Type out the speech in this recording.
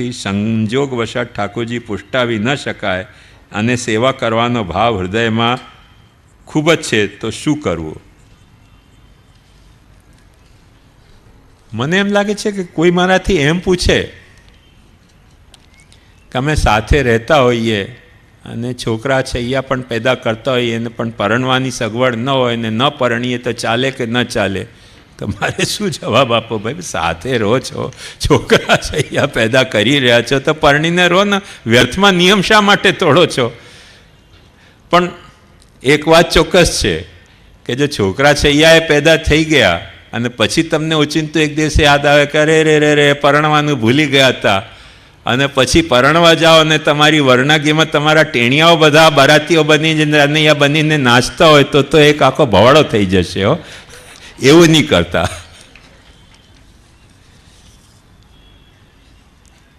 નથી, સંજોગ વશાત ઠાકોરજી પુષ્ટાવી ન શકાય અને સેવા કરવાનો ભાવ હૃદયમાં ખૂબ જ છે, તો શું કરવું? મને એમ લાગે છે કે કોઈ મારાથી એમ પૂછે કે અમે સાથે રહેતા હોઈએ અને છોકરા છૈયા પણ પેદા કરતા હોઈએ અને પણ પરણવાની સગવડ ન હોય ને ન પરણીએ તો ચાલે કે ન ચાલે, તો મારે શું જવાબ આપો? ભાઈ સાથે રહો છો, છોકરા છૈયા પેદા કરી રહ્યા છો તો પરણીને રહો ને, વ્યર્થમાં નિયમ શા માટે તોડો છો? પણ એક વાત ચોક્કસ છે કે જો છોકરા છૈયાએ પેદા થઈ ગયા અને પછી તમને ઓચિંતું એક દિવસે યાદ આવે કે અરે રે પરણવાનું ભૂલી ગયા હતા, અને પછી પરણવા જાઓ અને તમારી વરણાગીમાં તમારા ટેણિયાઓ બધા બારાતીઓ બનીને નાચતા હોય તો એક આખો ભવાડો થઈ જશે હો. એવું નહીં કરતા.